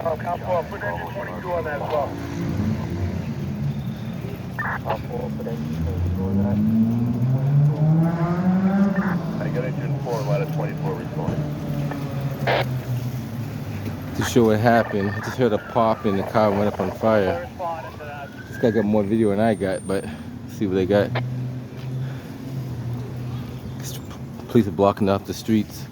Count 4, put engine 22 on that as well. Count 4, put engine 22 on that. I got engine 4, ladder 24 responding. To show what happened, I just heard a pop and the car went up on fire. This guy got more video than I got, but let's see what they got. Police are blocking off the streets.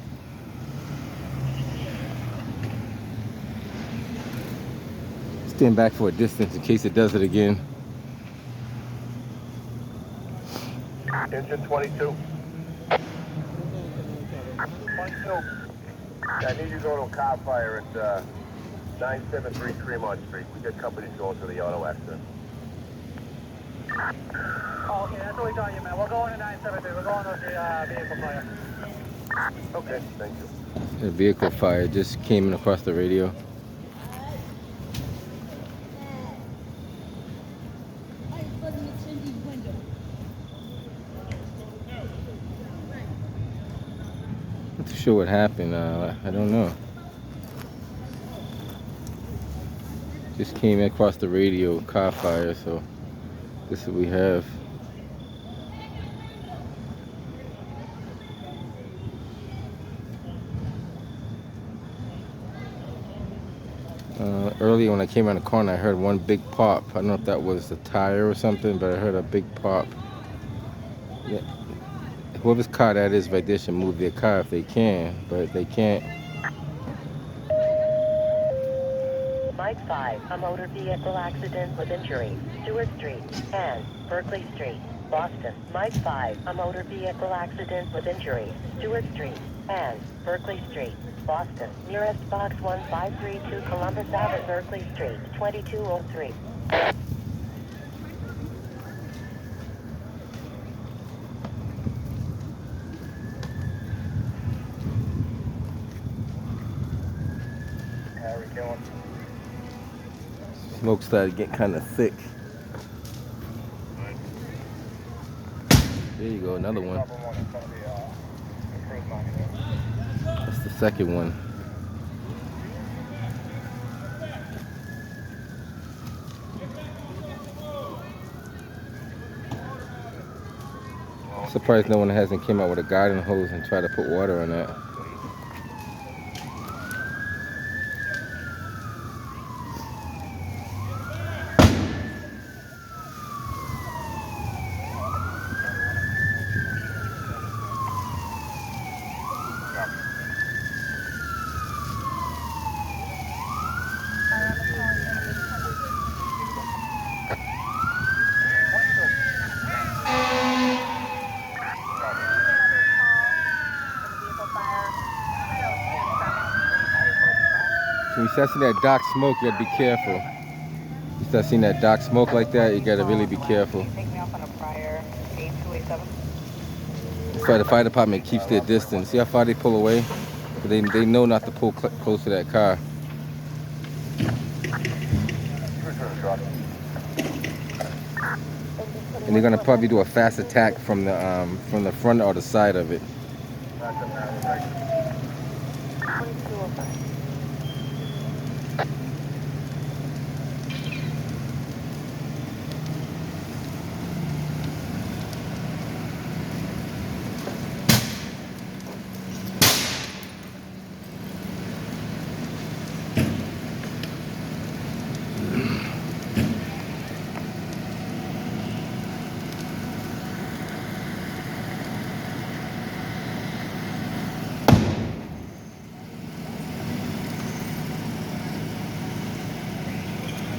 Stand back for a distance in case it does it again. Engine 22. 22. I need you to go to a car fire at 973 Tremont Street. We got companies going to the auto accident. Oh, okay, that's what we thought you meant. We're going to 973. We're going to the vehicle fire. Okay, thank you. A vehicle fire just came in across the radio. Not too sure what happened. I don't know. Just came in across the radio, car fire. So this is what we have. Earlier when I came around the corner, I heard one big pop. I don't know if that was the tire or something, but I heard a big pop. Yeah. Whoever's car that is right there should move their car if they can, but if they can't. Mike 5, a motor vehicle accident with injuries, Stewart Street and Berkeley Street, Boston. Mike 5, a motor vehicle accident with injuries, Stewart Street and Berkeley Street, Boston. Nearest box 1532 Columbus Ave, Berkeley Street, 2203. Harry Killen. Smoke started getting kind of thick. There you go, another one. That's the second one. I'm surprised no one hasn't came out with a garden hose and tried to put water on that. When you start seeing that dark smoke, you gotta be careful. You start seeing that dark smoke like that, you gotta really be careful. Take me off on a prior 8287. That's why the fire department keeps their distance. See how far they pull away? But they know not to pull close to that car. And they're gonna probably do a fast attack from the front or the side of it. 2205.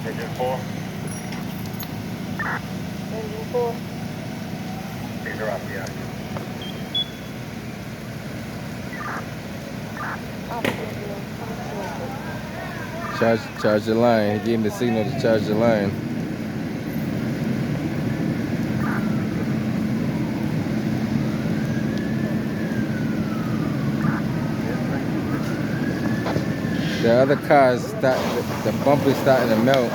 Engine 4. Engine 4. These are up, yeah. Charge the line. He gave him the signal to charge the line. The other cars, the bumper's starting to melt.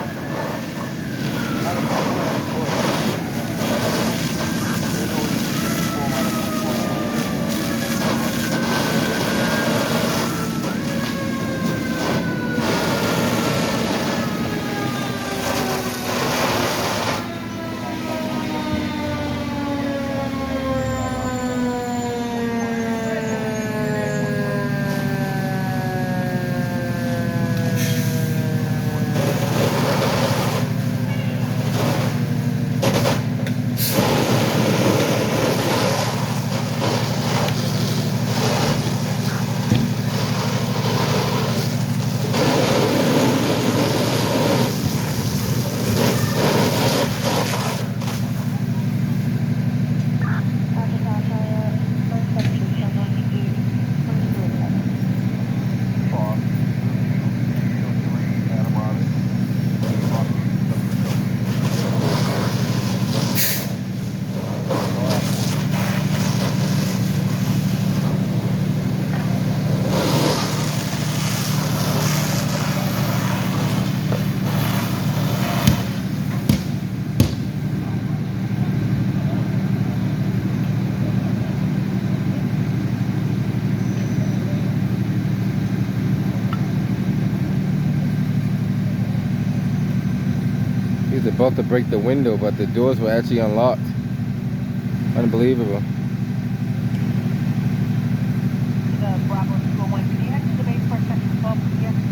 about to break the window, but the doors were actually unlocked. Unbelievable. The Bravo 201, can you head to the base for section 12 from here?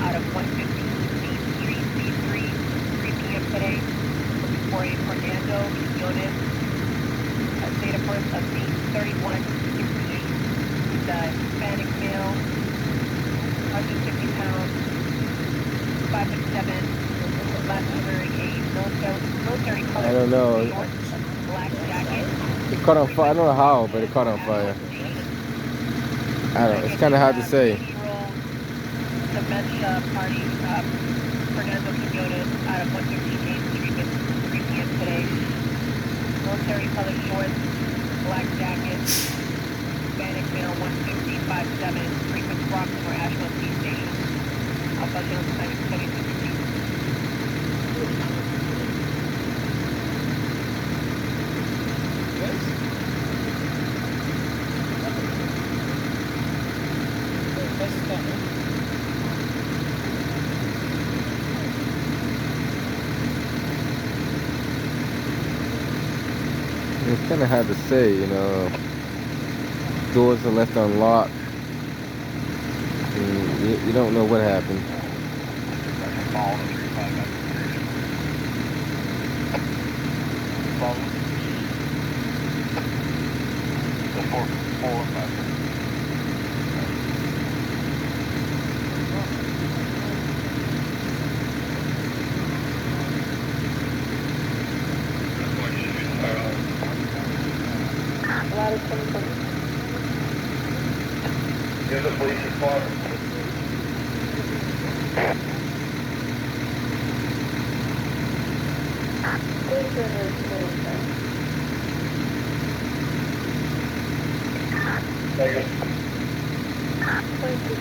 out of 150 East Street, C3, 3 p.m. today. Looking for a Fernando Quinones, a date of birth of 8/31/68. He's a Hispanic male, 150 pounds, 5'7". Last year wearing a military color I don't know. shorts, black jacket. It caught on fire. I don't know how, but it caught on fire. I don't know. It's kind of hard to say. Dementia party, Fernando Quinones out of 150 Main Street at 3 p.m. today. Military color shorts, black jacket, Hispanic male, 150, 5'7", frequent Brockton or Asheville Police Station. Alpha Jones, time is 2063. It's kind of hard to say, you know. Doors are left unlocked. And you don't know what happened. Here's the police department. Thank you.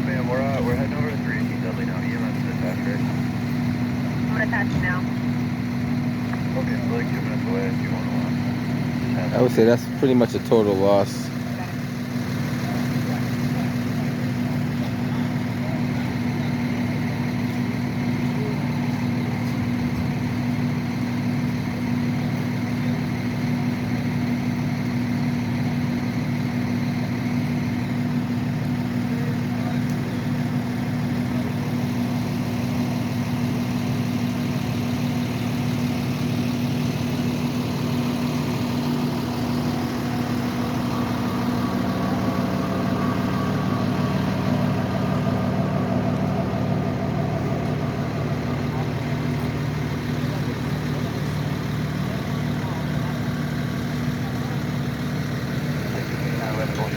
Man, we're heading over to 3 Dudley now. EMS dispatch, right? I'm gonna attach now. Okay, so like 2 minutes away if you want to. I would say that's pretty much a total loss.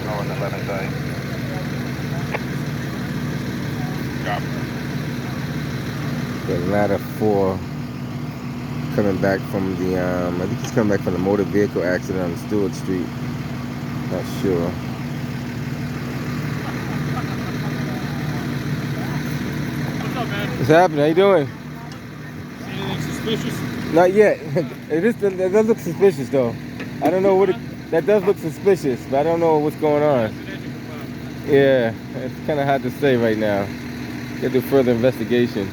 On the 11th side. The ladder 4 coming back from the, I think he's coming back from the motor vehicle accident on Stewart Street. Not sure. What's up, man? What's happening? How you doing? See anything suspicious? Not yet. That does look suspicious though. I don't know what it, that does look suspicious, but I don't know what's going on. Yeah, it's kind of hard to say right now. Gotta do further investigation.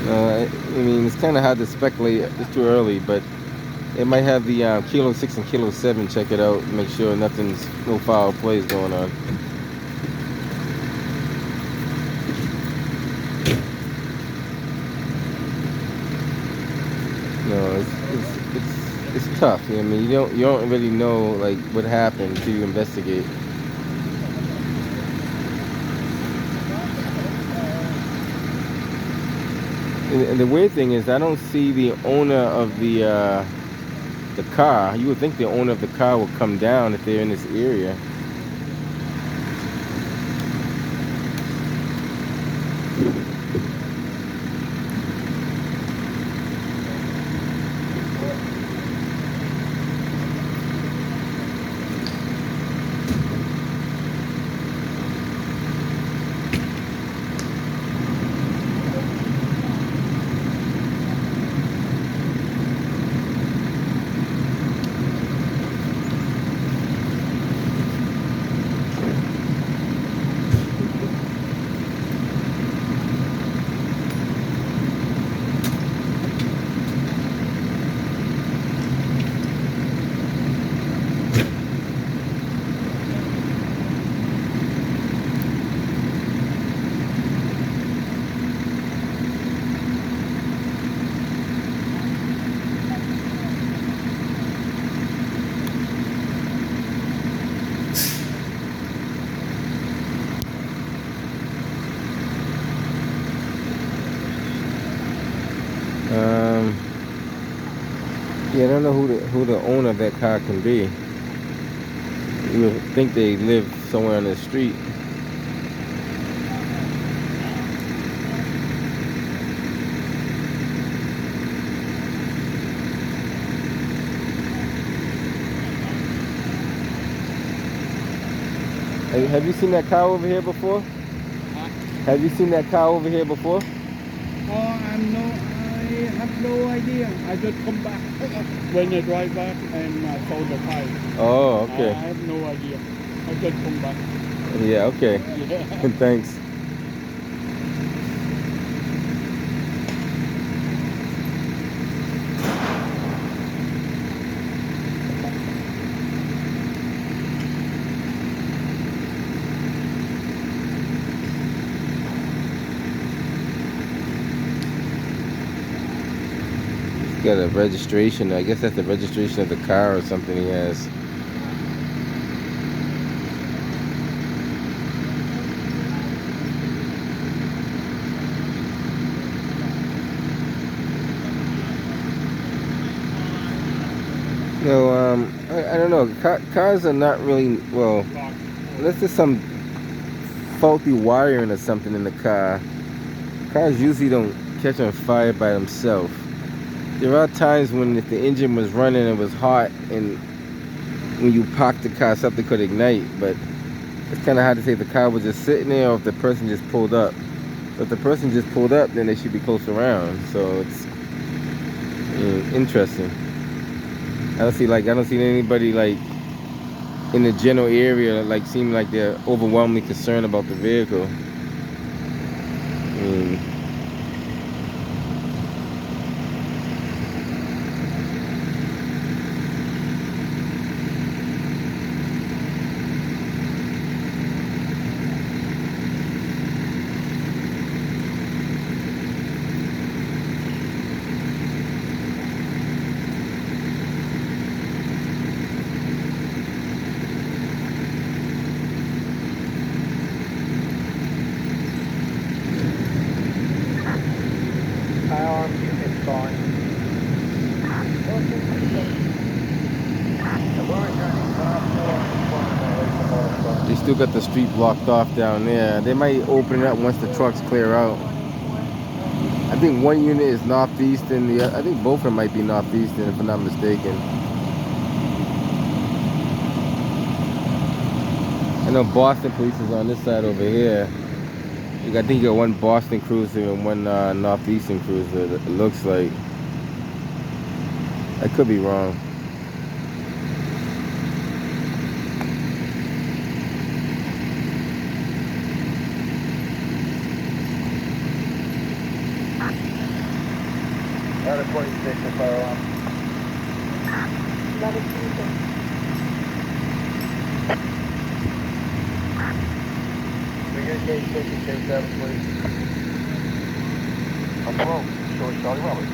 I mean, it's kind of hard to speculate. It's too early, but it might have the Kilo 6 and Kilo 7. Check it out. Make sure no foul plays going on. No, it's tough. I mean, you don't really know like what happened until you investigate. And the weird thing is, I don't see the owner of the car. You would think the owner of the car would come down if they're in this area. Yeah, I don't know who the owner of that car can be. You would think they live somewhere on the street. Have you seen that car over here before? Have you seen that car over here before? Oh, I have no idea. I just come back when I drive back and I saw the car. Oh, okay. I have no idea. I just come back. Yeah, okay. Yeah. Thanks. Got a registration. I guess that's the registration of the car or something he has. No, I don't know. Cars are not really, well, unless there's some faulty wiring or something in the car. Cars usually don't catch on fire by themselves. There are times when if the engine was running and it was hot and when you park the car something could ignite, but it's kind of hard to say if the car was just sitting there or if the person just pulled up. So if the person just pulled up, then they should be close around. So it's interesting. I don't see anybody like in the general area like seem like they're overwhelmingly concerned about the vehicle. Firearm unit calling. They still got the street blocked off down there. They might open it up once the trucks clear out. I think one unit is northeastern. I think both of them might be northeastern, if I'm not mistaken. I know Boston police is on this side over here. I think you got one Boston cruiser and one northeastern cruiser. It looks like. I could be wrong. Out of 26 for firearm. We get a case 57, please. I'm below. Short Charlie Roberts.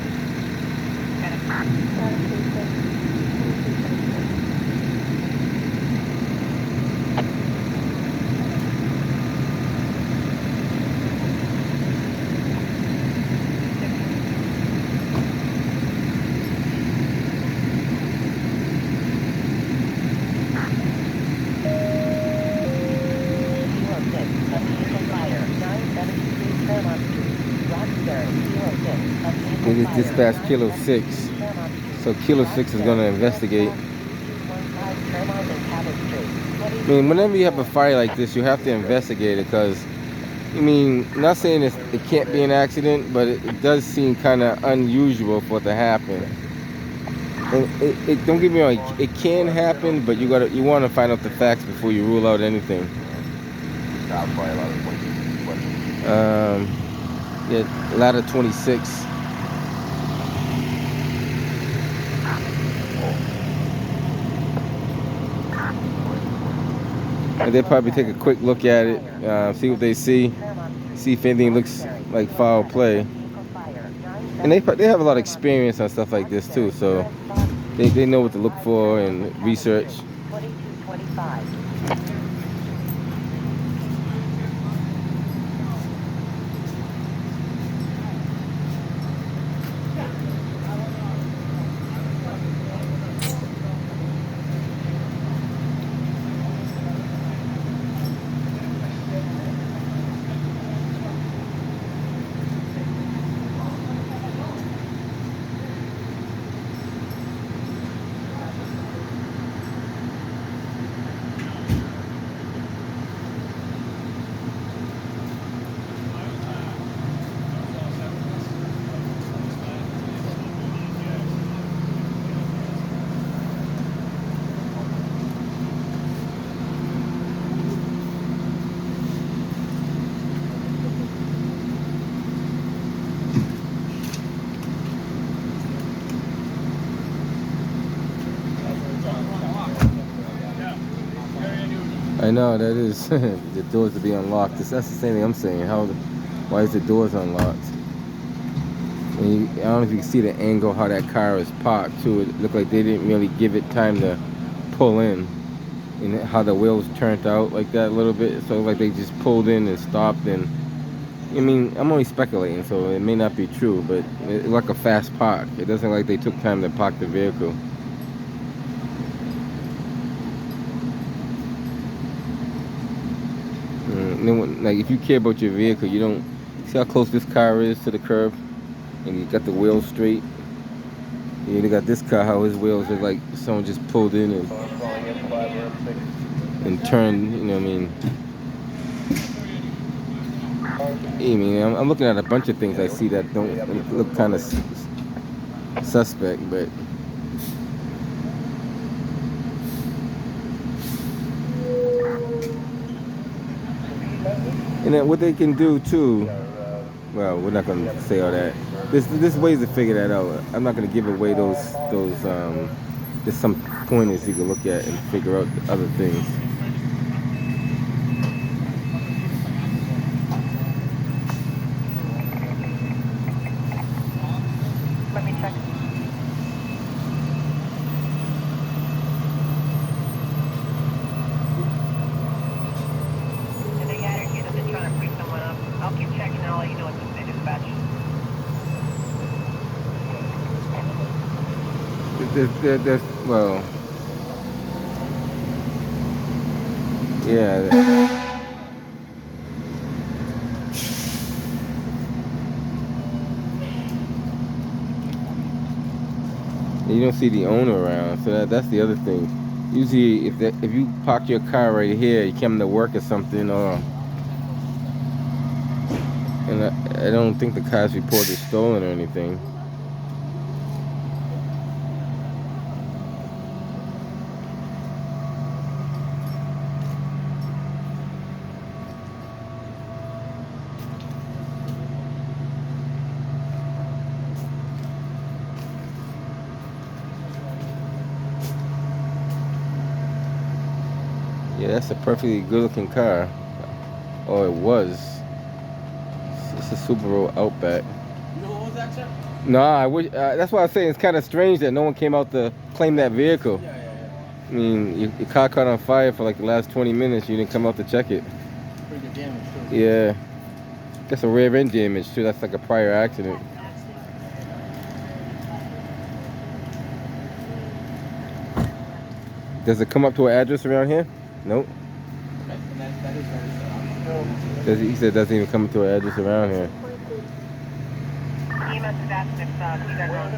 They just dispatched Kilo 6. So Kilo 6 is going to investigate. I mean, whenever you have a fire like this, you have to investigate it because, I mean, not saying it can't be an accident, but it does seem kind of unusual for it to happen. And don't get me wrong, it can happen, but you want to find out the facts before you rule out anything. Yeah, ladder 26. And they'll probably take a quick look at it, see what they see if anything looks like foul play. And they have a lot of experience on stuff like this too, so they know what to look for and research. I know that is the doors to be unlocked. That's the same thing I'm saying. Why is the doors unlocked? And I don't know if you can see the angle how that car is parked too. It looked like they didn't really give it time to pull in, and how the wheels turned out like that a little bit. So like they just pulled in and stopped. And I mean, I'm only speculating, so it may not be true, but it's like a fast park. It doesn't look like they took time to park the vehicle. Like if you care about your vehicle, you don't see how close this car is to the curb, and you got the wheels straight. You got this car, how his wheels are like someone just pulled in and turned. You know what I mean? I'm looking at a bunch of things I see that don't look kind of suspect, but. And then what they can do too, well, we're not going to say all that. There's ways to figure that out. I'm not going to give away those there's some pointers you can look at and figure out other things. Let me check. And the guy here that's trying to free someone up. I'll keep checking and I'll let you know what's in dispatch. There's well, yeah. You don't see the owner around, so that's the other thing. Usually, if you park your car right here, you come to work or something, and I don't think the car's reported stolen or anything. Yeah, that's a perfectly good-looking car. Oh, it was. It's a Subaru Outback. You know what was that, sir? No, I wish. That's why I was saying it's kind of strange that no one came out to claim that vehicle. Yeah. I mean, your car caught on fire for like the last 20 minutes. You didn't come out to check it. Pretty good damage, too. Yeah. That's a rear end damage too. That's like a prior accident. Does it come up to an address around here? Nope. He said it doesn't even come to an address around here. EMS is asking if you guys are on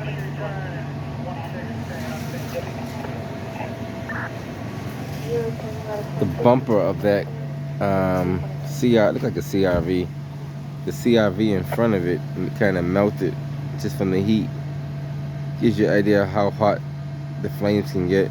The bumper of that CR, looked like a CRV. The CRV in front of it kind of melted just from the heat. Gives you an idea of how hot the flames can get.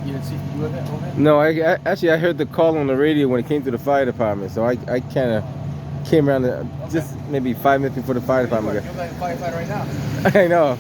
You didn't see you of it over? No, I actually heard the call on the radio when it came to the fire department, so I kind of came around just maybe 5 minutes before the fire department You're like a firefighter right now. got. I know.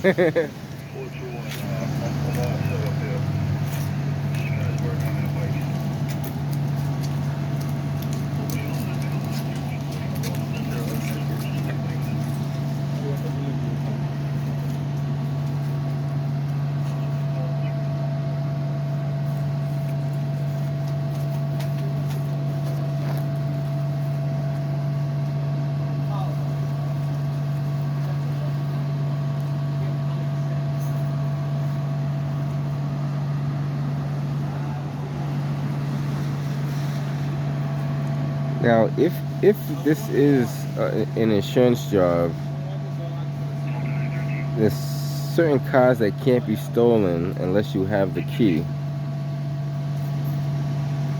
Now, if this is an insurance job, there's certain cars that can't be stolen unless you have the key.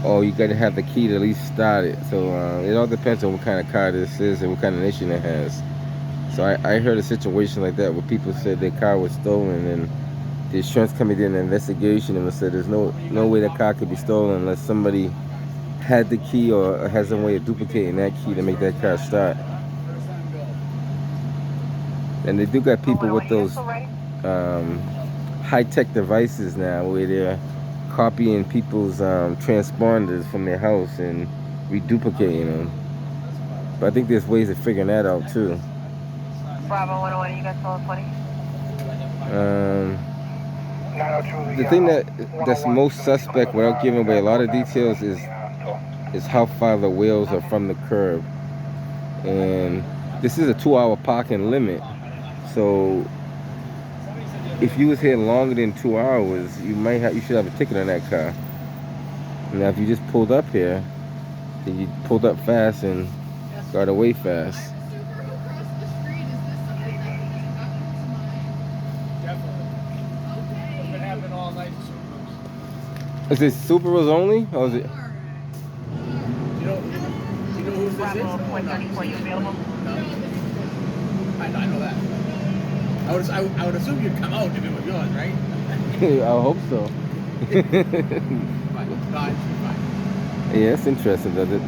Or you gotta have the key to at least start it. So it all depends on what kind of car this is and what kind of issue it has. So I heard a situation like that where people said their car was stolen, and the insurance company did an investigation and said there's no way the car could be stolen unless somebody had the key or has some way of duplicating that key to make that car start. And they do got people with those high-tech devices now where they're copying people's transponders from their house and reduplicating them. But I think there's ways of figuring that out too. Bravo 101, you guys still at 20? The thing that's most suspect, without giving away a lot of details, is how far the wheels are from the curb. And this is a 2-hour parking limit, so if you was here longer than 2 hours, you should have a ticket on that car. Now, if you just pulled up here, then you pulled up fast and got away fast. Is it Subarus only, or is it? You know who this Bravo is? 134, you available? No. I know that. I would assume you'd come out if it was yours, right? I hope so. Fine. Yeah, it's interesting, does it?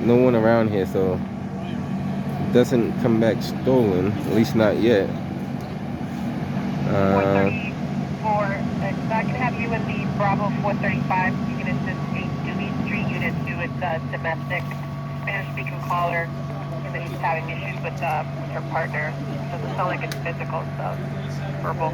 No one around here, so it doesn't come back stolen, at least not yet. 134, I can have you in the Bravo 435. You can assist a Dewey Street unit to its domestic Spanish-speaking caller, and that he's having issues with her partner. Doesn't sound like it's physical, so verbal.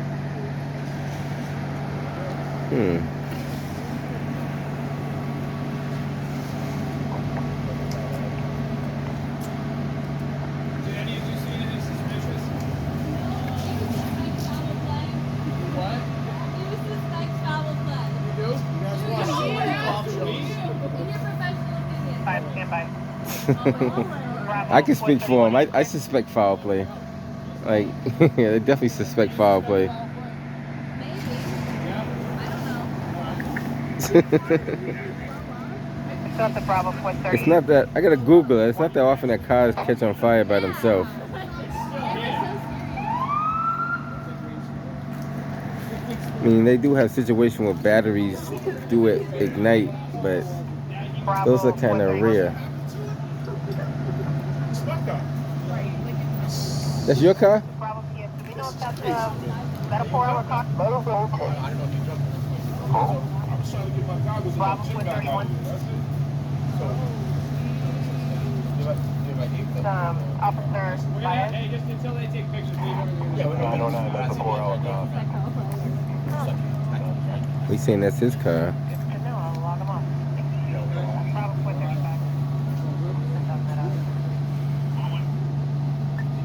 I can speak for him. I suspect foul play. Like, yeah, they definitely suspect foul play. It's not that, I gotta Google it. It's not that often that cars catch on fire by themselves. I mean, they do have situations where batteries do ignite, but those are kind of rare. That's your car? Bravo PS. Do we know if that's metaphor or cock? Bravo 431. Officer Baez. Hey, just until they take pictures, leave everything. Yeah, 909, that's the 4 hour car. We saying that's his car. Good to know. I'll log him off. Bravo 435.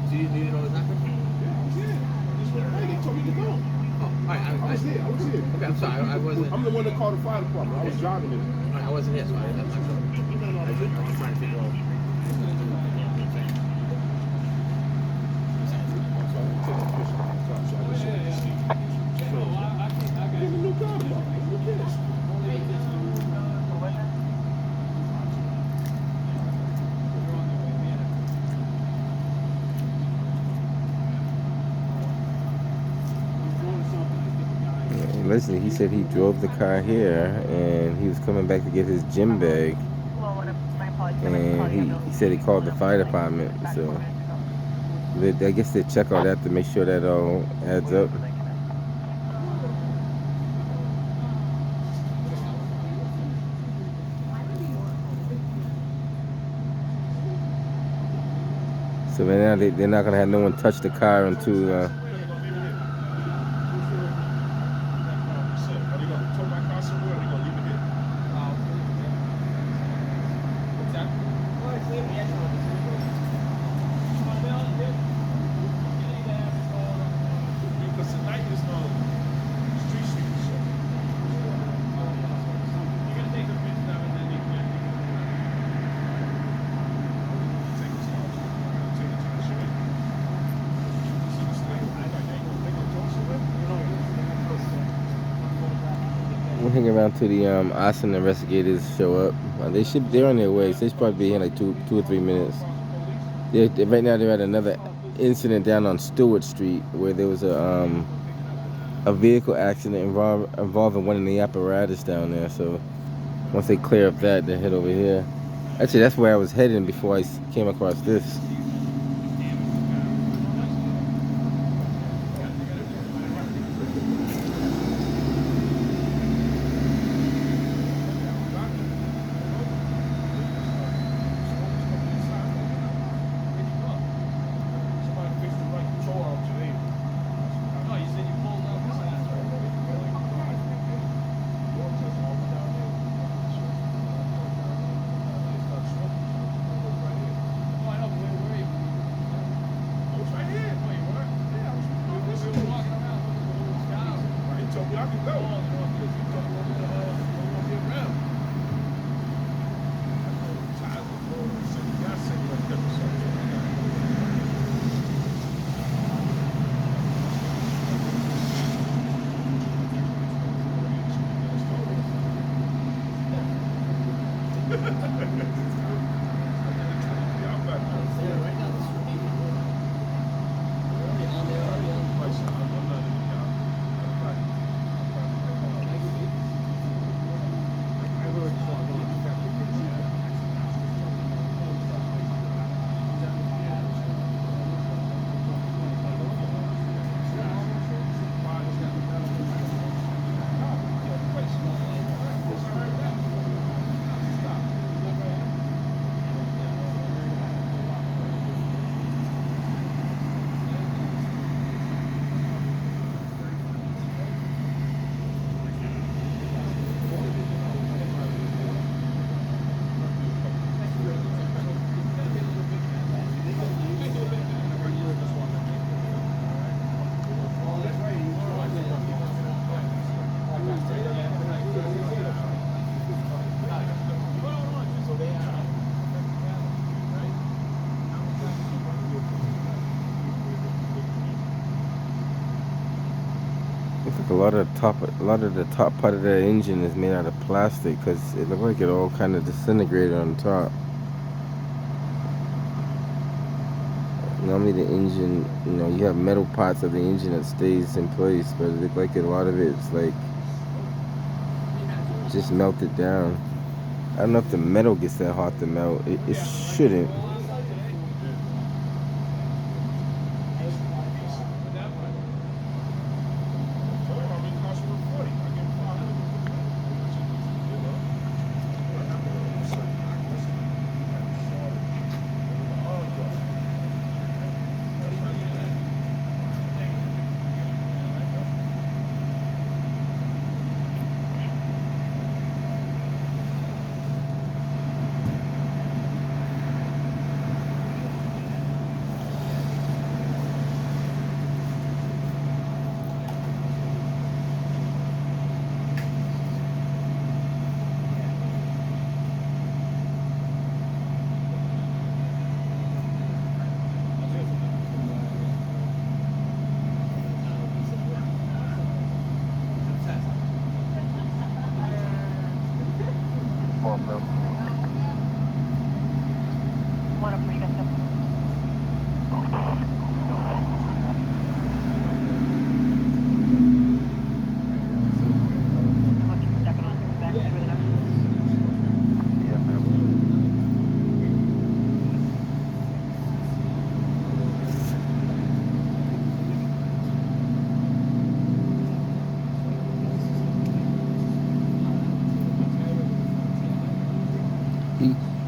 Do you need to know this happened? Hey, they told me to go. Oh, alright, I was here. Okay, I'm sorry, I wasn't. I'm the one that called the fire department. I was driving it. I wasn't here, so I'm not sure. I'm trying to figure out. Listen, he said he drove the car here and he was coming back to get his gym bag. And he said he called the fire department. So I guess they check all that to make sure that all adds up. So now they're not going to have no one touch the car until... We'll hang around till the Austin investigators show up. They're on their way, so they should probably be here in like two or 3 minutes. Right now they're at another incident down on Stewart Street where there was a vehicle accident involving one of the apparatus down there. So Once they clear up that, they head over here. Actually, that's where I was heading before I came across this. Looks like a lot of the top part of the engine is made out of plastic because it looked like it all kind of disintegrated on top. Normally the engine, you have metal parts of the engine that stays in place, but it looked like a lot of it's like just melted down. I don't know if the metal gets that hot to melt. It shouldn't.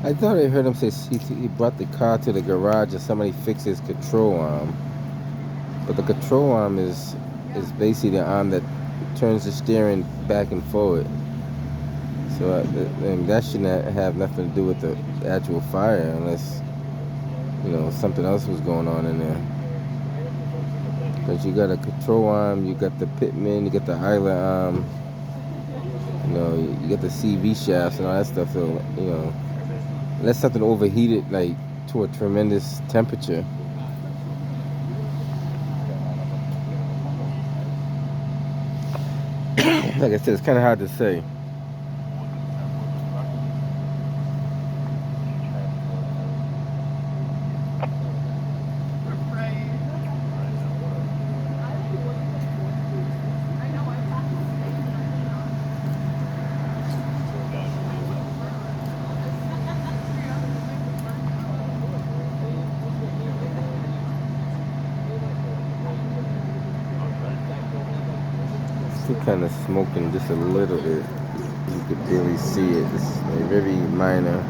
I thought I heard him say he brought the car to the garage and somebody fixed his control arm. But the control arm is basically the arm that turns the steering back and forward. So that shouldn't have nothing to do with the actual fire unless, something else was going on in there. Because you got a control arm, you got the pitman, you got the island arm, you got the CV shafts and all that stuff. So, unless something overheated like to a tremendous temperature. Like I said, it's kind of hard to say. Still kind of smoking just a little bit. You could barely see it. It's like very minor.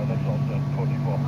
That's all set. 24.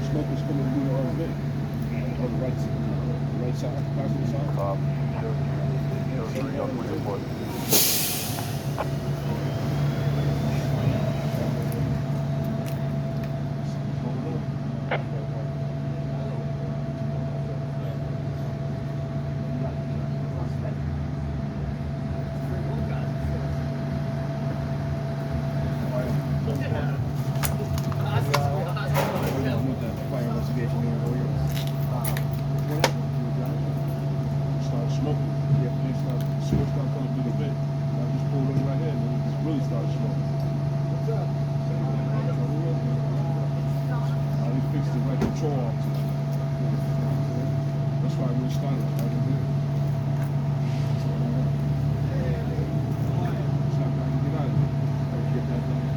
Smokers coming through the other day. On the right side, passenger side. Started smoking. Yeah, police started, smoke started coming through the vent. I just pulled over right here and then it just really started smoking. I fixed it like a chore. That's why I really started right here. It's not going to get out of here. I can get that done.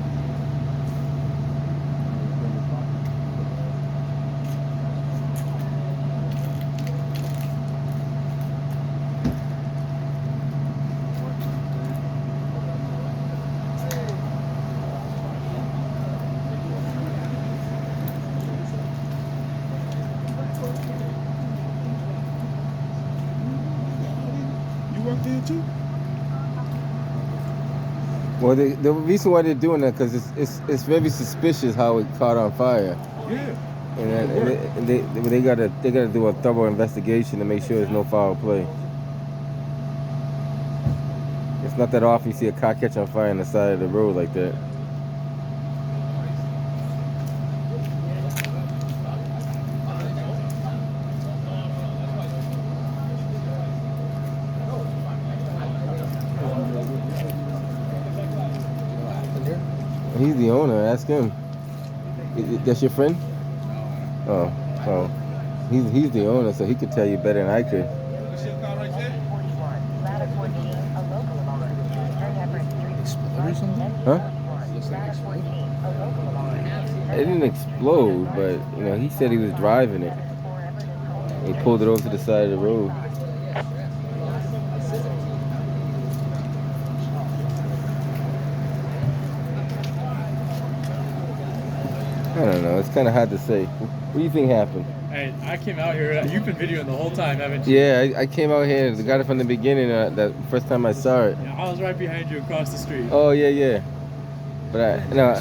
There too? Well, the reason why they're doing that because it's very suspicious how it caught on fire. Yeah. And they gotta do a thorough investigation to make sure there's no foul play. It's not that often you see a car catch on fire on the side of the road like that. He's the owner. Ask him. That's your friend? Oh. He's the owner, so he could tell you better than I could. Huh? It didn't explode, but he said he was driving it. He pulled it over to the side of the road. I don't know. It's kind of hard to say. What do you think happened? Hey, I came out here. You've been videoing the whole time, haven't you? Yeah, I came out here. I got it from the beginning. That first time I saw it. Yeah, I was right behind you across the street. Oh yeah. But No,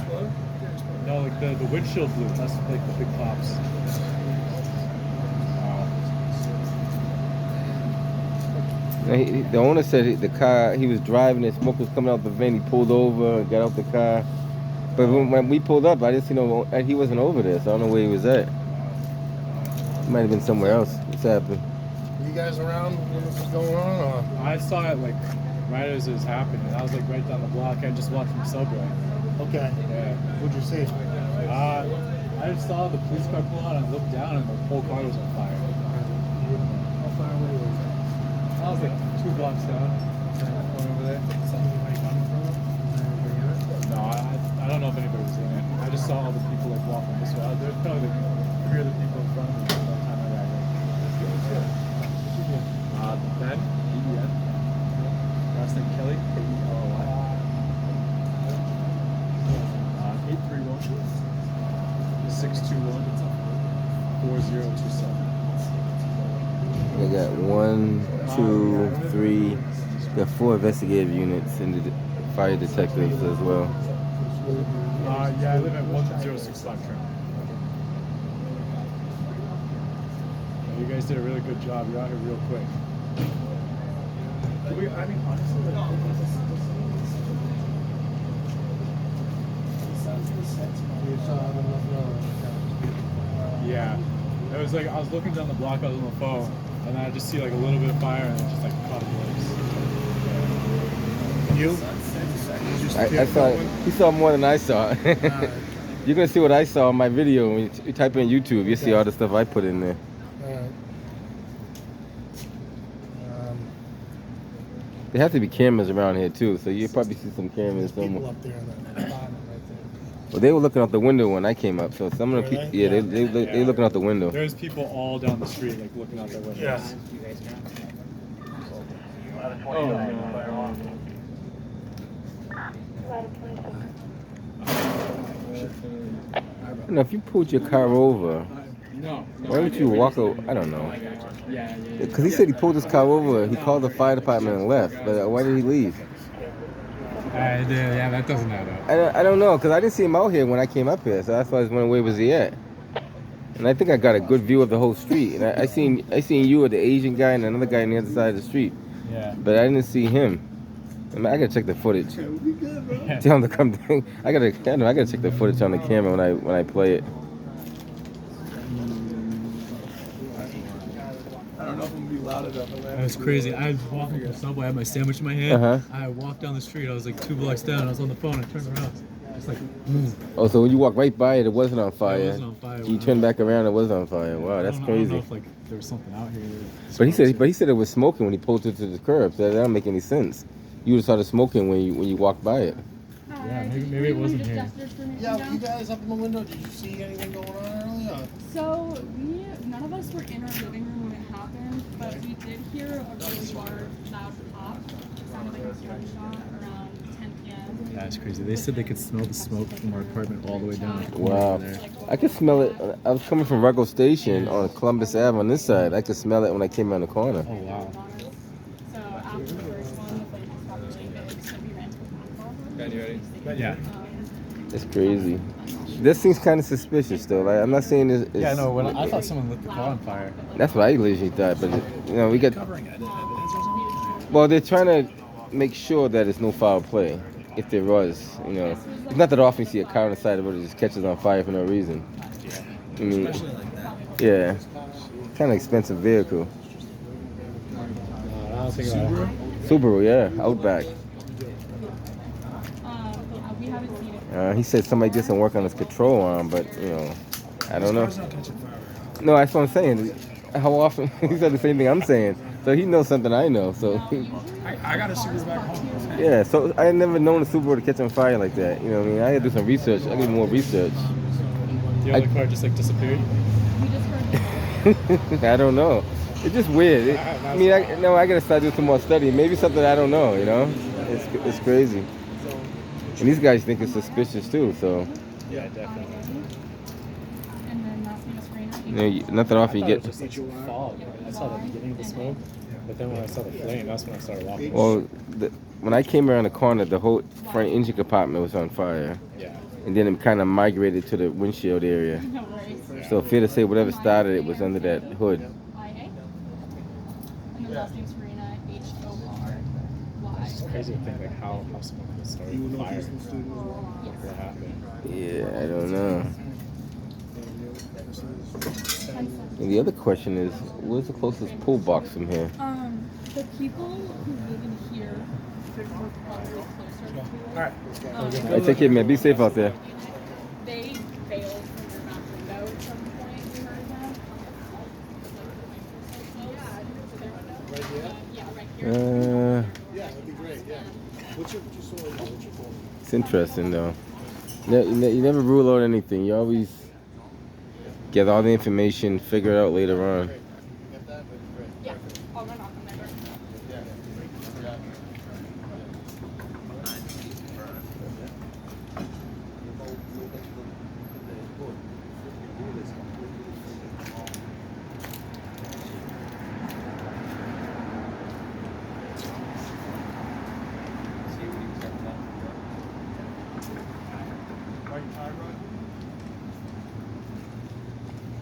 like the windshield blew. That's like the big pops. The owner said the car he was driving, and smoke was coming out the vent. He pulled over and got out the car. But when we pulled up, I didn't see he wasn't over there, so I don't know where he was at. He might have been somewhere else. What's happening? You guys around when this was going on? Or? I saw it like right as it was happening. I was like right down the block. I just walked from Subway. Okay. Yeah. What'd you see? I just saw the police car pull out and I looked down and the whole car was on fire. How far away was it? I was like 2 blocks down. Over there. Something like coming from it? No, I don't know if anybody was in it. I just saw all the people like walking this way. There's probably like 3 other people in front of me by the time I got here. Ben, E-E-N. Last name Kelly, K-E-L-L-Y. 831-621-4027. They got 1, 2, 3. Got 4 investigative units and the fire detectives as well. Yeah, I live at 1065 Tremont. You guys did a really good job. You're out here real quick. I mean, honestly, yeah. It was like I was looking down the block, I was on the phone, and I just see like a little bit of fire, and it just like caught a place. You? I saw. He saw more than I saw. You're gonna see what I saw in my video when you type in YouTube. You see all the stuff I put in there. There have to be cameras around here too, so you probably see some cameras People somewhere. up there in the bottom right there. Well, they were looking out the window when I came up, so some of the people, yeah, they looking out the window. There's people all down the street, like looking out their windows. Yeah. You know, if you pulled your car over, why don't you walk over? I don't know. Because he said he pulled his car over, he called the fire department and left. But why did he leave? Yeah, that doesn't add up. I don't know, because I didn't see him out here when I came up here, so that's why I was wondering where was he at. And I think I got a good view of the whole street. And I seen you or the Asian guy and another guy on the other side of the street. Yeah. But I didn't see him. I mean, I gotta check the footage. Tell him to come down. I gotta check the footage on the camera when I play it. I don't know if I'm gonna be loud enough. That was crazy. I was walking to the subway, I had my sandwich in my hand. Uh-huh. I walked down the street, I was like 2 blocks down, I was on the phone, I turned around. Just like, Oh, so when you walked right by it, it wasn't on fire. It wasn't on fire. You turned back around, it was on fire. Wow, that's I don't crazy. know if like there was something out here. But he said it was smoking when he pulled it to the curb. So that don't make any sense. You would have started smoking when you walked by it. Yeah, maybe it wasn't here. Yeah, you guys up in the window, did you see anything going on earlier? So none of us were in our living room when it happened, but we did hear a really large, loud pop. It sounded like a gunshot around 10 p.m. That's crazy. They said they could smell the smoke from our apartment all the way down. Wow. I could smell it. I was coming from Ruggles Station on Columbus Ave on this side. I could smell it when I came around the corner. Oh, wow. So after the first one, the flame was probably really big, so we ran to the bathroom. Ben, you ready? Yeah. It's crazy. This seems kind of suspicious, though. Like, I'm not saying it's... Yeah, no, when I thought someone lit the car on fire. That's what I usually thought, but we got... Well, they're trying to make sure that there's no foul play, if there was, It's not that often you see a car on the side of the road that just catches on fire for no reason. I mean, Especially like that. yeah. Kind of expensive vehicle. I don't think about it. Subaru, yeah, Outback. We haven't seen it. He said somebody did some work on his control arm, but, I don't know. No, that's what I'm saying. How often? He said the same thing I'm saying. So he knows something I know. So I got a Subaru back home. yeah. So I had never known a Subaru to catch on fire like that. You know what I mean? I had to do some research. I did more research. The other car just like disappeared? We just heard I don't know. It's just weird. I gotta start doing some more study. Maybe something I don't know. It's crazy. And these guys think it's suspicious too. So Yeah, definitely. and then that's when the screen. nothing often you I get. thought it was just like fog. I saw the beginning of the smoke, but then when I saw the flame, that's when I started walking. Well, when I came around the corner, the whole front engine compartment was on fire. Yeah. And then it kind of migrated to the windshield area. No worries. So fair to say, whatever started it was under that hood. IA. And then last name's Serena, H-O-R-Y. It's crazy to think like how someone could start a fire. What happened? Yeah, I don't know. And the other question is, where's the closest pool box from here? The people who live in here were probably closer to it. Alright. Take care, man. Be safe out there. They bailed from their bathroom some point we heard that. Right here? Yeah, right here. Yeah, that'd be great, yeah. What's your phone? It's interesting though. You never rule out anything. You always get all the information, figure it out later on. Great. You get that? Great. Yeah, I'll run off on my door. Yeah.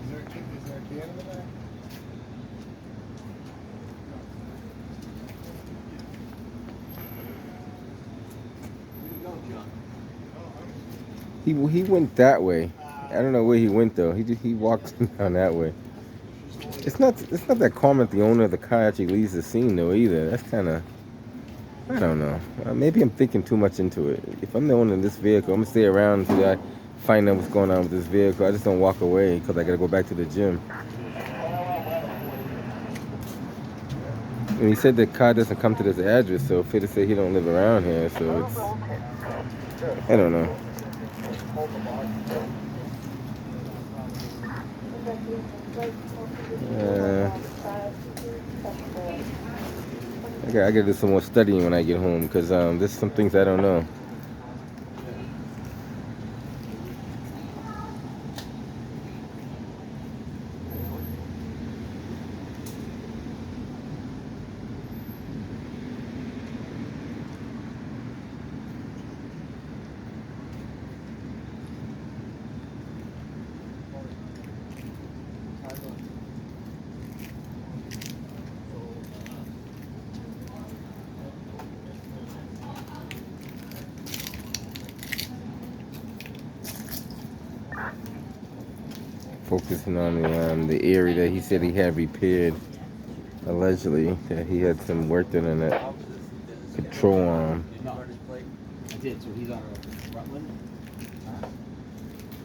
Is there a can in the back? He went that way. I don't know where he went though. He walked down that way. It's not that common that the owner of the car actually leaves the scene though either. That's kind of, I don't know. Maybe I'm thinking too much into it. If I'm the owner of this vehicle, I'm gonna stay around until I find out what's going on with this vehicle. I just don't walk away because I gotta go back to the gym. And he said the car doesn't come to this address, so if it say he don't live around here, so it's, I don't know. I gotta do some more studying when I get home because there's some things I don't know. Focusing on the area that he said he had repaired, allegedly, that he had some work done on that control arm. No, I did. So he's on Rutland.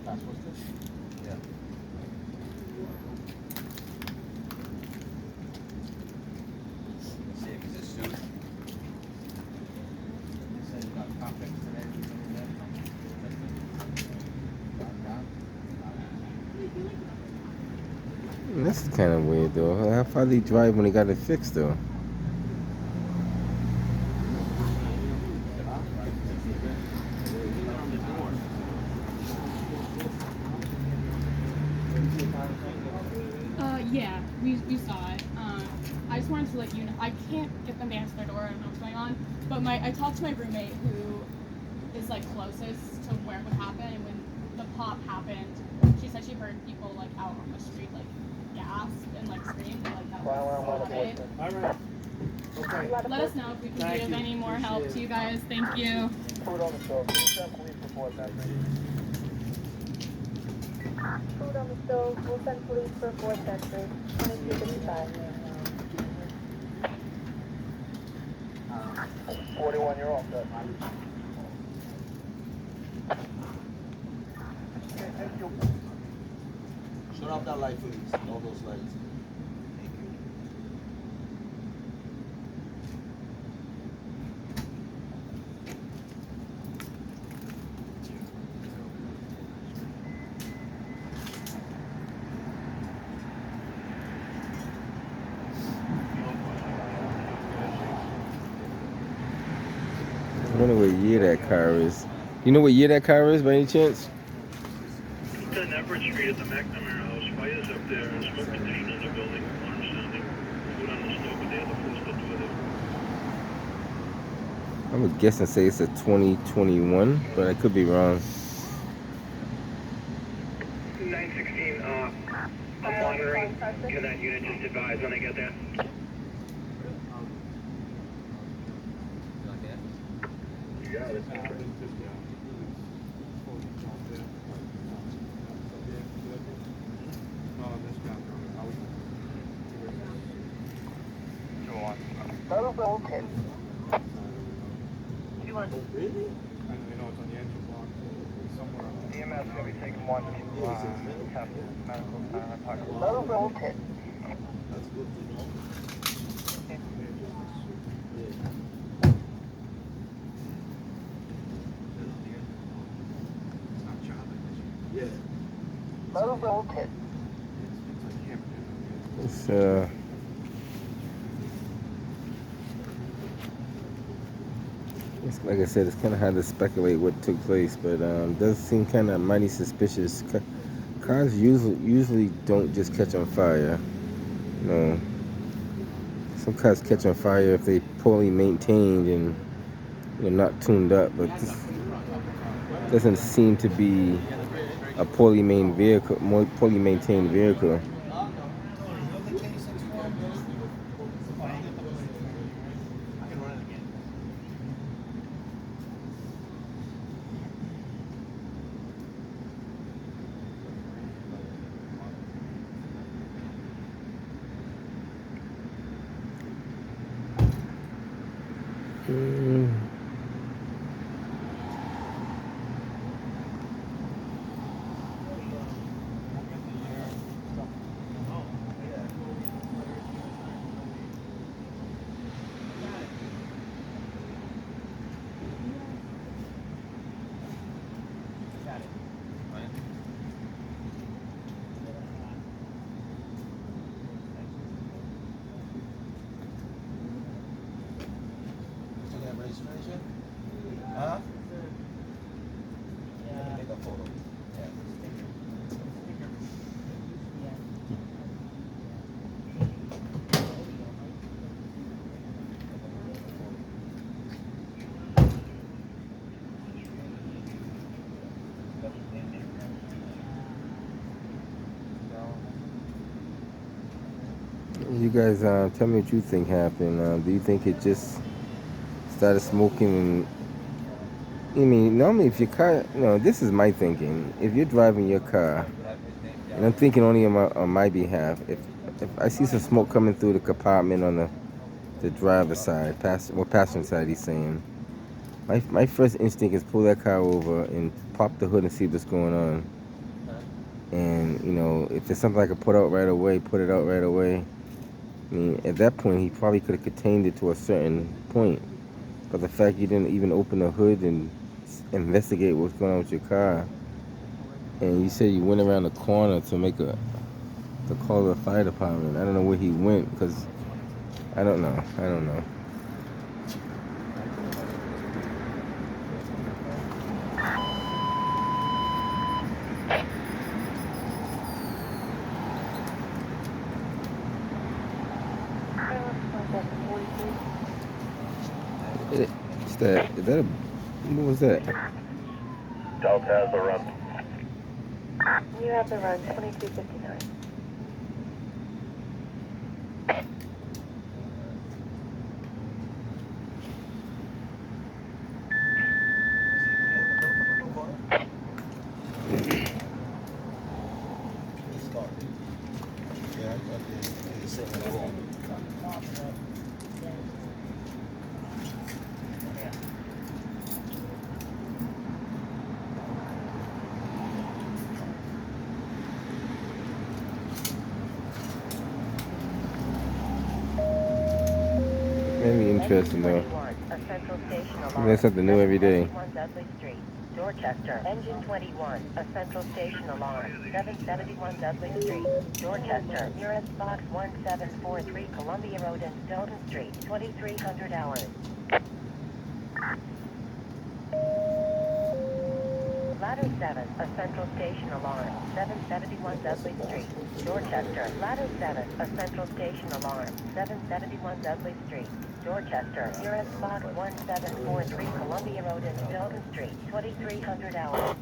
That's what's this? Yeah. Let's see if it's a suit. He said he got conflicts today. This is kind of weird though. How far did he drive when he got it fixed though? Yeah, we saw it. I just wanted to let you know. I can't get them to answer their door. I don't know what's going on. But I talked to my roommate who is like closest to where it would happen. And when the pop happened, she said she heard people like out on the street like gasp and like scream. Like that was okay. All right. Okay. Let us know if we can Thank give you. any more help Appreciate to you guys. Thank you. Food on the stove. Can you send police report that thing? Food on the stove. We'll send police for 4th Century. 2255. 41, you're all set. Shut off that light, please. All those lights. Thank you. I don't know what year that car is. You know what year that car is by any chance? It's on Everett Street at the McNamara House. Fires up there. Smoke contained in the building. Alarm sounding. Food on the stove, but they have the full stuff with it. I would guess and say it's a 2021, but I could be wrong. 916, I'm monitoring. Can that unit just advise when I get there? Total Bolton. 2-1. Really? I know it's on the engine block. EMS going to be taking one to test medical center. Low voltage. That's good to know. Yeah. Low voltage. It's like I said, it's kind of hard to speculate what took place, but it does seem kind of mighty suspicious. Cars usually don't just catch on fire. You know, some cars catch on fire if they poorly maintained and not tuned up, but this doesn't seem to be a poorly maintained vehicle. Registration? Huh? Let me take a photo. You guys, tell me what you think happened. Do you think it just started smoking? And I mean, normally if your car, this is my thinking. If you're driving your car, and I'm thinking only on my behalf, if I see some smoke coming through the compartment on the driver's side, passenger side, he's saying, my first instinct is pull that car over and pop the hood and see what's going on. And if it's something I could put out right away, put it out right away. I mean, at that point, he probably could have contained it to a certain point. But the fact you didn't even open the hood and investigate what's going on with your car, and you said you went around the corner to call the fire department. I don't know where he went, because I don't know. What was that? Delta has the run. You have the run 2259. Very interesting though. You learn something new every day. Dorchester, engine 21, a central station alarm, 771 Dudley Street, Dorchester, nearest box 1743 Columbia Road and Stoughton Street, 2300 hours. Ladder 7, a central station alarm, 771 Dudley Street, Dorchester. Ladder 7, a central station alarm, 771 Dudley Street, Dorchester. Nearest box 1743 Columbia Road and Stoughton Street, 2300 hours.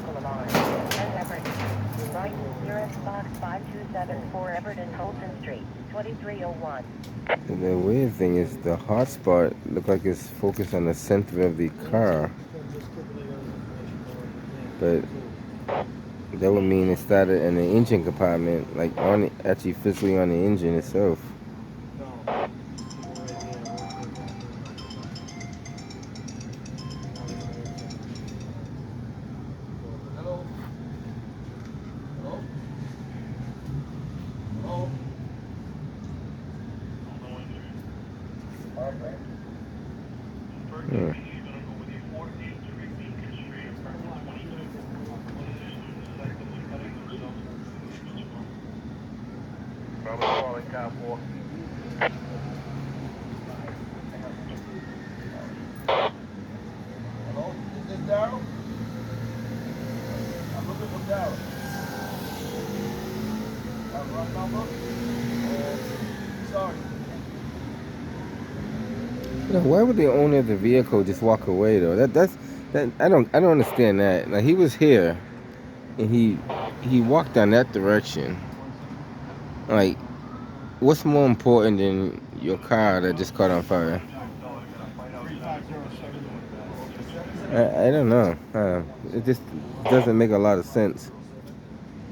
vehicle alarm. 10 Everett. Right, nearest box 5274 Everett and Holton Street, 2301. And the weird thing is the hotspot look like it's focused on the center of the car, but that would mean it started in the engine compartment, like on actually physically on the engine itself. Probably calling car 4. Hello? Is this Daryl? I'm looking for Daryl. Wrong number? Sorry. You know, why would the owner of the vehicle just walk away though? That I don't understand that. Like, he was here and he walked down that direction. Like, what's more important than your car that just caught on fire? I don't know. It just doesn't make a lot of sense.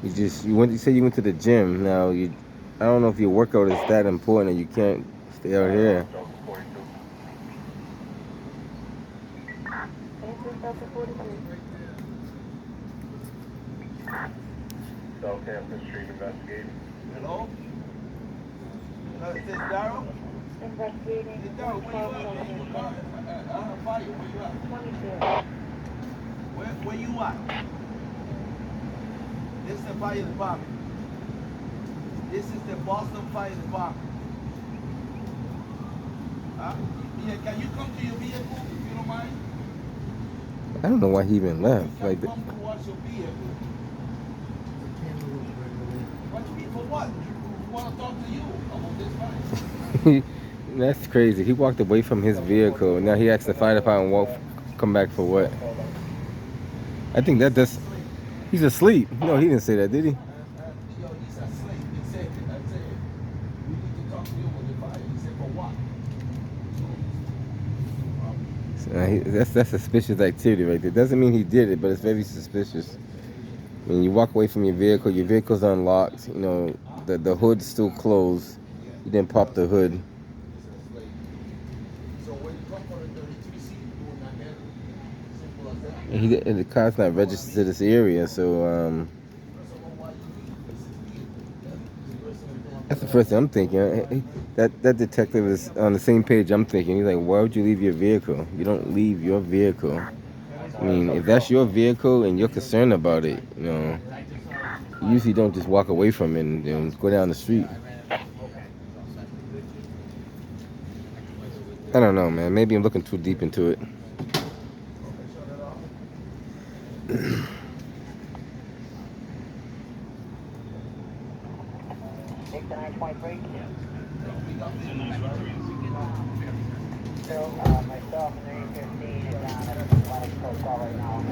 You say you went to the gym. Now I don't know if your workout is that important and you can't stay out here. Southampton Street investigating. Hello? Is this Daryl? Investigating. Is Daryl, where you at? Fire, where you at? 22. Where you at? This is the fire department. This is the Boston Fire Department. Yeah, can you come to your vehicle if you don't mind? I don't know why he even left. Like, come to watch your vehicle. What you mean for what? You want to talk to you about this fire? that's crazy. He walked away from his vehicle. Now he asked the fire department come back for what? I think he's asleep. No, he didn't say that, did he? Yo, he's asleep. He said, we need to talk to you about the fire. He said, for what? That's suspicious activity right there. Doesn't mean he did it, but it's very suspicious. When you walk away from your vehicle's unlocked. You know, the hood's still closed. You didn't pop the hood. So when you come for the 33 seat, you will not get it. Simple as that. And the car's not registered to this area, so that's the first thing I'm thinking. That detective is on the same page I'm thinking. He's like, why would you leave your vehicle? You don't leave your vehicle. I mean, if that's your vehicle and you're concerned about it, you know, you usually don't just walk away from it and go down the street. I don't know, man. Maybe I'm looking too deep into it. Myself and 315 and down at the Atlantic Coast right now.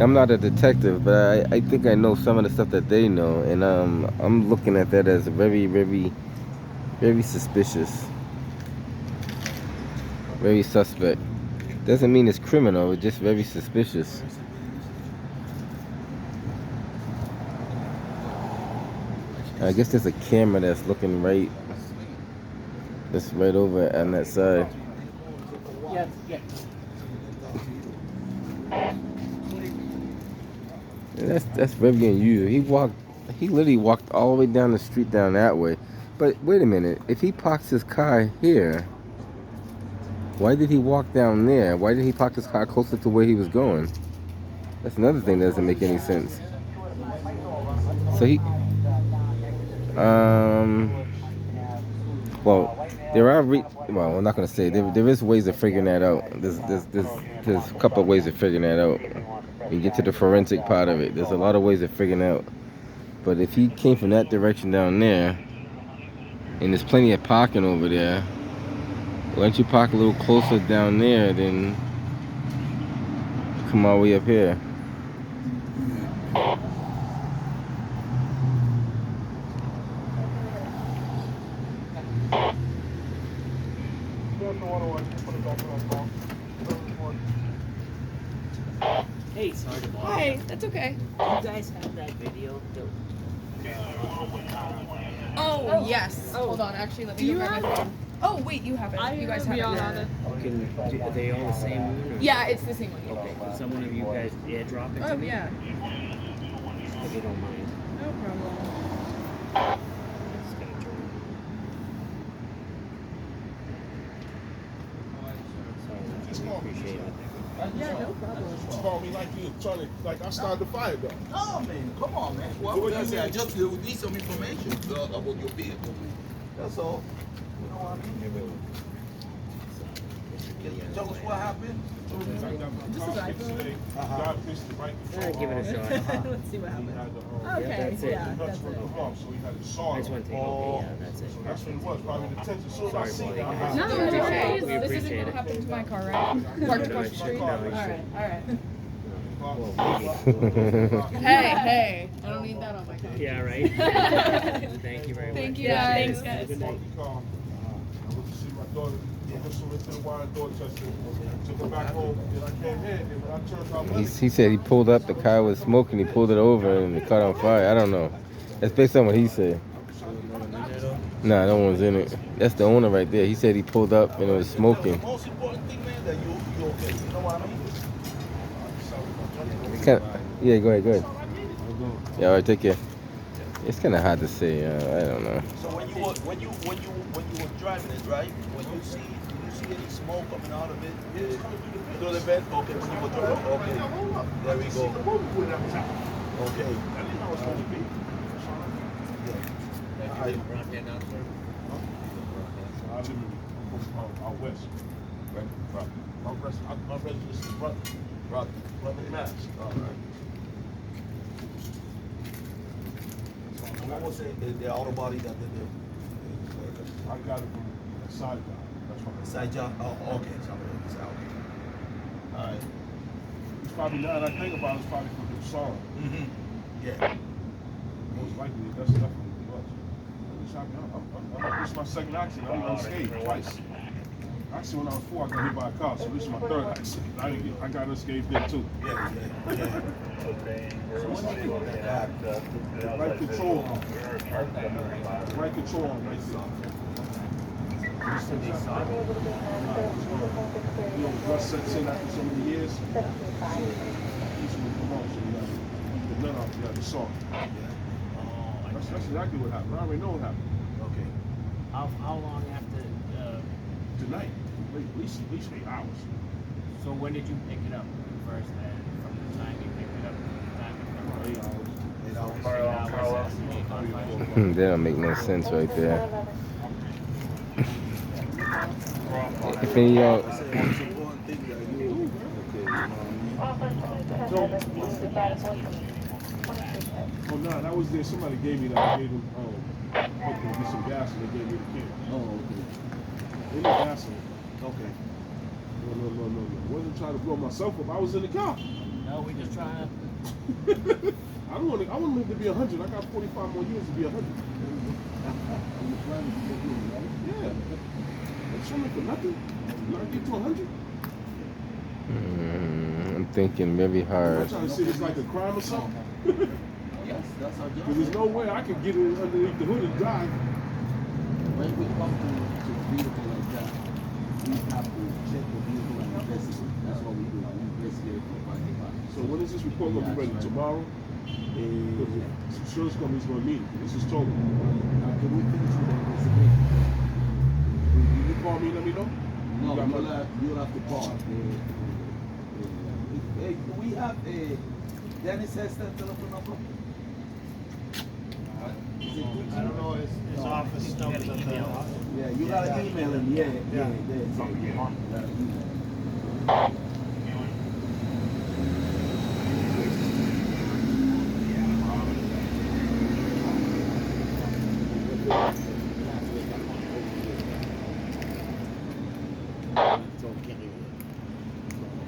I'm not a detective, but I think I know some of the stuff that they know, and I'm looking at that as very, very, very suspicious, very suspect. Doesn't mean it's criminal, it's just very suspicious. I guess there's a camera that's looking right over on that side. Yes. That's very unusual. He literally walked all the way down the street down that way. But wait a minute, if he parks his car here, why did he walk down there? Why did he park his car closer to where he was going? That's another thing that doesn't make any sense. So well, I'm not gonna say there is ways of figuring that out. There's a couple of ways of figuring that out. You get to the forensic part of it. There's a lot of ways of figuring out. But if he came from that direction down there, and there's plenty of parking over there, Why don't you park a little closer down there, then come all the way up here? Hey, sorry to bother. Hi, that's okay. Do you guys have that video? Oh, yes. Hold on, actually, let me go grab my phone. Oh, wait, you have it. You guys have it. Are they all the same one? Or? Yeah, it's the same one. Okay, could someone of you guys airdrop it to me? yeah. If you don't mind. No problem. Just gonna turn. Sorry, we appreciate it. Yeah, no problem. Call me like you trying to, like I started the fire though. No, man, come on, man. What would I say? I just need some information about your vehicle, man. That's all. You know what I mean? Can you tell us what happened? Just a guy phone. God pissed the right control. Give it a shot. Let's see what happens. Okay, that's it. yeah, that's it. So he had to saw I just want to take okay, yeah, that's it. So that's what it was, probably the tension. So I Sorry, see buddy. that. No, We it's okay. This isn't appreciate gonna it. happen to my car, right? Parked across the street? No, it Alright. Well, maybe. Hey, I don't need that on my car. Yeah, right. Thank you very much. Thank you, Yeah, guys. thanks, guys. I went to see my daughter. I went to the wine Dorchester. Took her back home. Then I came here. And when I turned out He said he pulled up, the car was smoking, he pulled it over and it caught on fire. I don't know. That's based on what he said. Nah, no one's in it. That's the owner right there. He said he pulled up and it was smoking. The most important thing, man, that you okay. You know what I mean? Yeah, go ahead. Yeah, all right, take care. It's kind of hard to say. I don't know. So when you were driving it, right? When you see any smoke coming out of it, through the vent. Okay, when you were driving. Okay, there we go. Okay. I didn't know it was going to be. I live in out west. Right. My residence is Brother Mass. All right. What was it? The auto body that they did? I got it from a side job. That's from Side job? Oh, okay. Okay. All right. It's probably, now that I think about it, it's probably from his song. Mm-hmm. Yeah. Most likely, that's definitely was. This is my second accident. I'm unscathed twice. Actually, when I was 4, I got hit by a car, so this is my third accident. I got unscathed there too. Yeah. Right control on. Right control on right there. You know, rust sets in after so many years. This will come off, so you have to the nut off, you have to saw. That's exactly what happened. I already know what happened. Okay. How long after? Tonight, at least 8 hours. So when did you pick it up first? Then from the time you picked it up to the time you 8 hours. 8 hours. That don't make no sense right there. If any of y'all... Oh no, that was there. Somebody gave me that. I gave them to get some gas and they gave me the can. Oh, okay. They need gas in it. Okay. No. I wasn't trying to blow myself up. I was in the car. No, we just trying to. I want to live to be 100. I got 45 more years to be 100. Yeah. I'm swimming for nothing. When I get to 100. I'm thinking very I'm hard. trying to say it's like a crime or something. Yes, that's our job. Because there's no way I could get in underneath the hood and drive. When we come to a vehicle like that, we have to check the vehicle and investigate. That's what we do. We investigate for finding out. So when is this report going to be ready? Tomorrow? Because the insurance company's going to need it. This is total. After we finish with the investigation. Will you call me and let me know? No, you'll have to call. Hey, do we have a Dennis Hester telephone number? I don't know, his office number's up there. Yeah, you gotta email him. Yeah.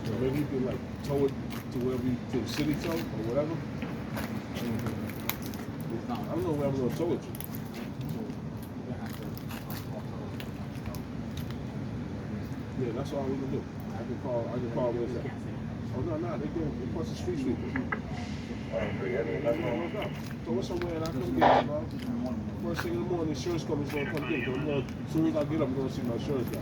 So maybe you can like tow it to wherever you, to the city tow or whatever. I don't know where I'm gonna tow it to. Yeah, that's all we can do. I can call where's that? Oh no, they go across the street sweeper. Throw it somewhere and I come get it, bro. First thing in the morning, the insurance company's gonna come get it. As soon as I get up, I'm gonna see my insurance guy.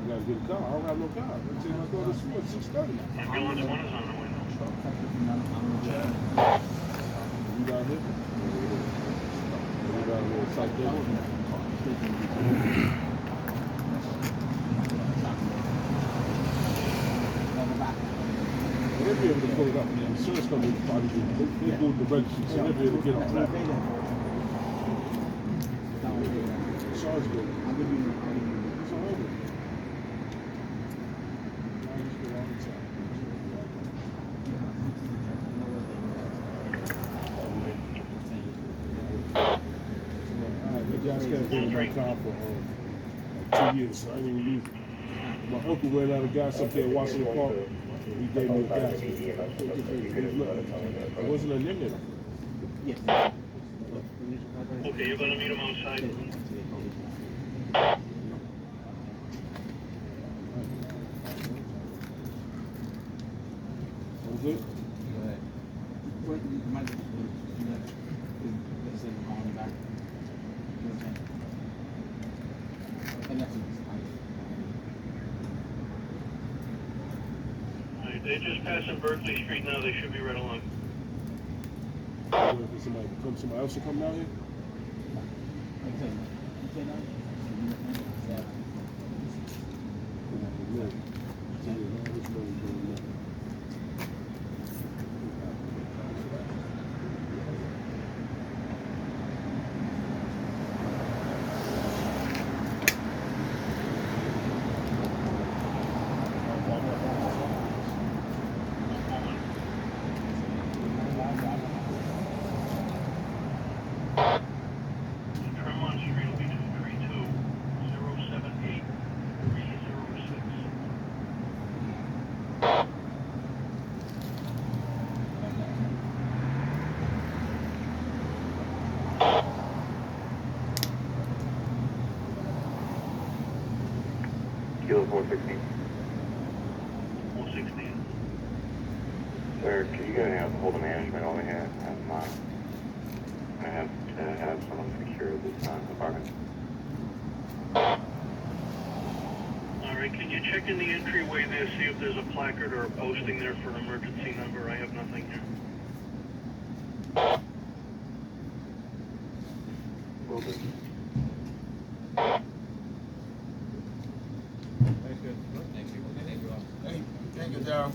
I gotta get a car. I don't have no car. Let's say my go to school at 6:30. Ambulance 1 is on the way. You down here? You down here at South Denver? They'll be able to pull it up. The insurance company probably do. They do the registry, so they'll be able to get it. Insurance good. It's all over. I just go all the time. The guys can't get my car for 2 years, so I didn't even use it. My uncle ran out of gas up there in Washington Park. He gave me a gas. It wasn't unlimited. Okay, you're gonna meet him outside. I'm good? They're just passing Berkeley Street now. They should be right along. Somebody else to come down here? Tremont Street will be 232-078-306. Kilo 416. 416. Sir, could you go and hold the management over here? I have to have someone secure this apartment. Alright, can you check in the entryway there, see if there's a placard or a posting there for an emergency number? I have nothing here. Will do. Thank you, Daryl.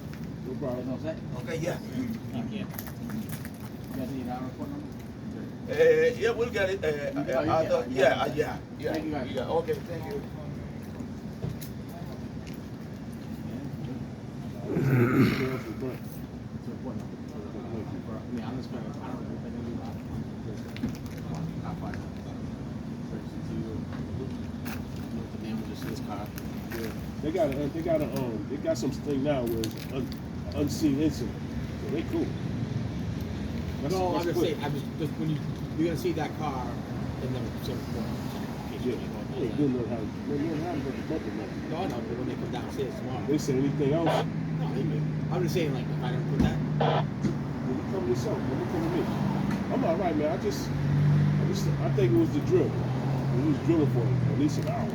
No problem. Okay, yeah. Thank you. You guys need our report number? Yeah, we'll get it. Yeah. Okay, thank you. They got some thing now where it's unseen incident. So they cool. No, I'm just saying, just when you're gonna see that car in the certain corner. Yeah. They do know how to put the bumper now. No, I know, but when they come downstairs tomorrow. They say anything else? No, I'm just saying, like, if I don't put that. When you come to yourself, when you come to me. I'm all right, man. I think it was the drill. We was drilling for at least an hour.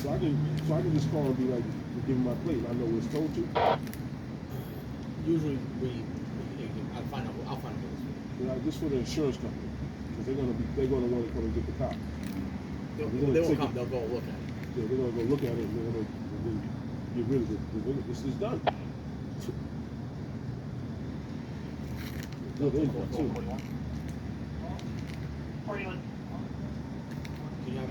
So I can just call and be like, give him my plate. I know what it's told to. Usually I'll find out what it's for. Like, just for the insurance company, because they're gonna want to come and get the car. They won't come. They'll go look at it. Yeah, they're gonna go look at it and they're gonna get rid of it. This is done. Good input too. 41. Can you have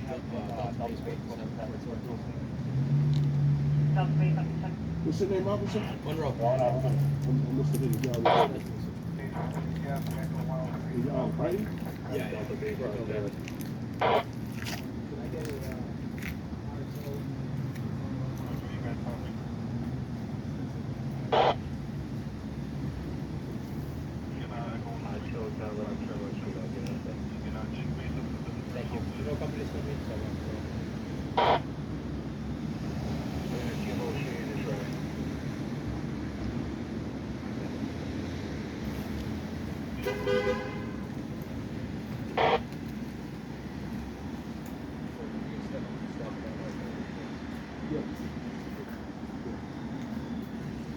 What's your name, officer? Monroe. I must have hit the guy. Y'all fighting? Yeah.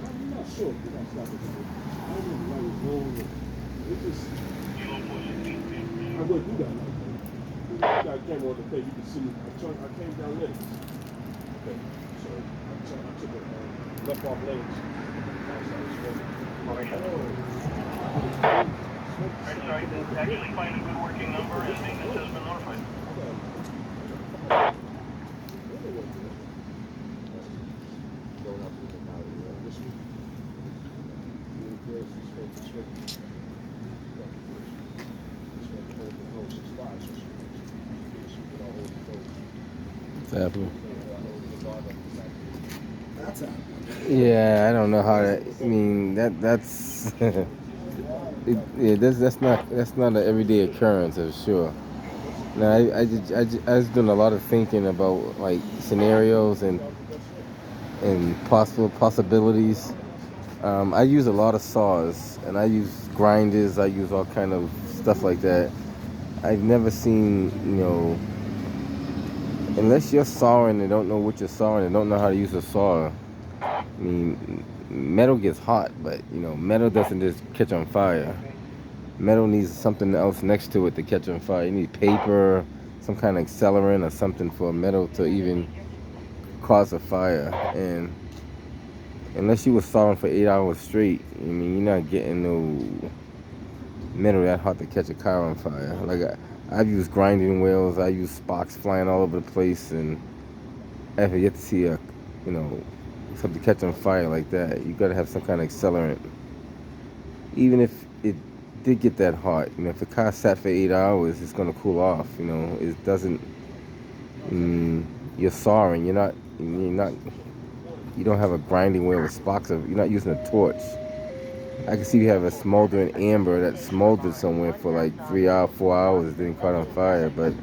I'm not sure if that's not the case. I don't know why it's wrong. It just, I wouldn't do that like that. You got a camera on the page, you can see. I came down legs. Okay, so I took a left off legs. I'm sorry, actually find a good working number and maintenance has been notified. That's happening. Yeah, I don't know how that. I mean, that's that's not an everyday occurrence, for sure. Now, I was doing a lot of thinking about like scenarios and possibilities. I use a lot of saws and I use grinders. I use all kind of stuff like that. I've never seen, unless you're sawing and don't know what you're sawing and don't know how to use a saw. I mean, metal gets hot, but metal doesn't just catch on fire. Metal needs something else next to it to catch on fire. You need paper, some kind of accelerant or something for metal to even cause a fire. And unless you were sawing for 8 hours straight, I mean, you're not getting no metal that hot to catch a car on fire. Like I've used grinding wheels, I use sparks flying all over the place, and I have yet to see something catch on fire like that. You gotta have some kind of accelerant. Even if it did get that hot, if the car sat for 8 hours, it's gonna cool off. It doesn't. You're sawing. You don't have a grinding wheel with sparks. You're not using a torch. I can see you have a smoldering amber that smoldered somewhere for like 3 hours, 4 hours, then caught on fire, but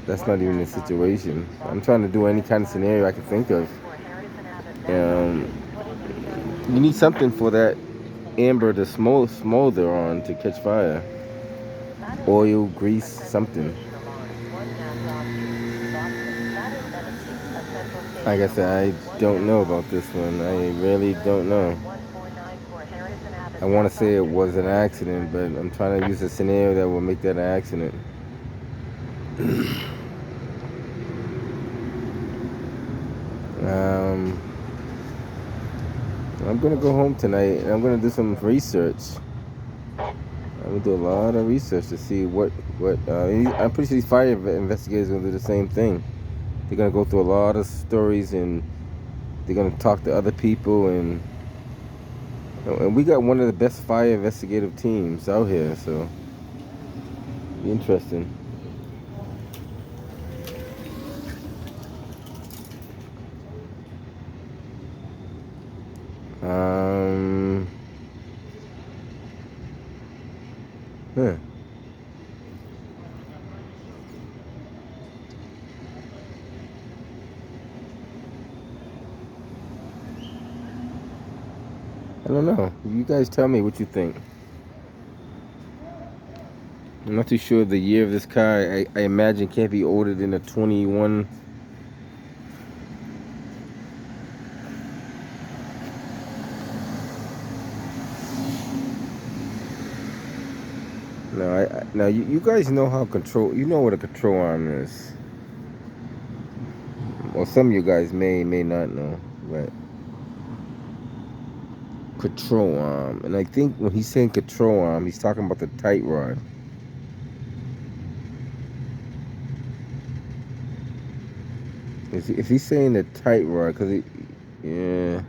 that's not even the situation. I'm trying to do any kind of scenario I can think of. You need something for that amber to smolder on to catch fire. Oil, grease, something. Like I said, I don't know about this one. I really don't know. I want to say it was an accident, but I'm trying to use a scenario that will make that an accident. I'm going to go home tonight, and I'm going to do some research. I'm going to do a lot of research to see what I'm pretty sure these fire investigators are going to do the same thing. They're going to go through a lot of stories, and they're going to talk to other people, and we got one of the best fire investigative teams out here, so it'll be interesting. I don't know. You guys tell me what you think. I'm not too sure the year of this car. I imagine can't be older than a 21. No, now you guys know how you know what a control arm is. Well, some of you guys may not know, but control arm. And I think when he's saying control arm, he's talking about the tight rod. If he's saying the tight rod, because yeah.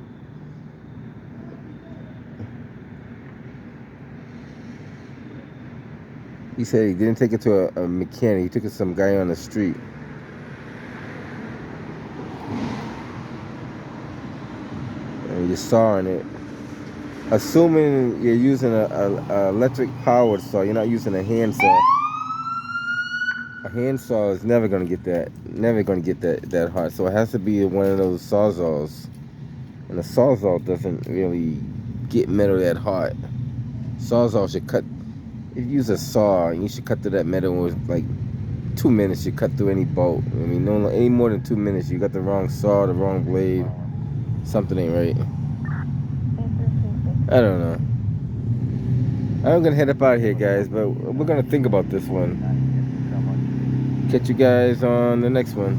He said he didn't take it to a mechanic. He took it to some guy on the street. And you're sawing it. Assuming you're using a electric powered saw, you're not using a hand saw. A hand saw is never gonna get that hot. So it has to be one of those sawzalls. And the sawzall doesn't really get metal that hot. Sawzall should cut. If you use a saw, you should cut through that metal with like 2 minutes. You cut through any bolt. I mean, no any more than 2 minutes. You got the wrong saw, the wrong blade. Something ain't right. I don't know. I'm gonna head up out of here, guys, but we're gonna think about this one. Catch you guys on the next one.